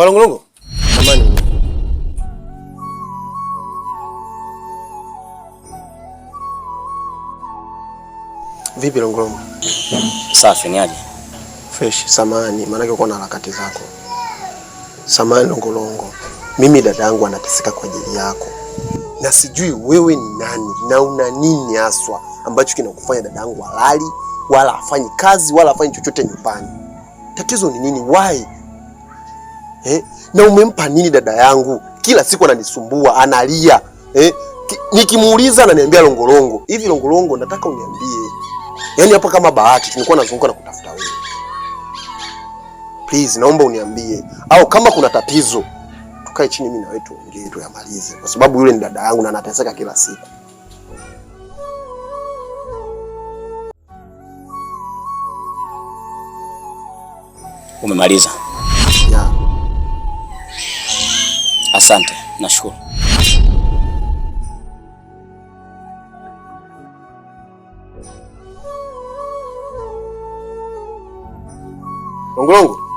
Longo. Samani. Vipi Longo? Safi, ni aje? Fresh, samani, maana uko na harakati zako. Samani Longo. Mimi dada yangu anateseka kwa ajili yako. Na sijui wewe ni nani na una nini haswa ambacho kinakufanya dada yangu halali wala hafanyi kazi wala hafanyi chochote nyumbani. Tatizo ni nini? Why? Na umempa nini dada yangu? Kila siku ananisumbua, analia. Nikimuuliza ananiambia Longo. Hivi Longo, nataka uniambie. Yaani hapa kama bahati tulikuwa nazunguka na kutafuta wewe. Please, naomba uniambie. Au kama kuna tatizo, tukae chini mimi na wewe tuongee tuyamalize. Kwa sababu yule ni dada yangu na anateseka kila siku. Umemaliza? Ya. Asante, nashukuru. Longo.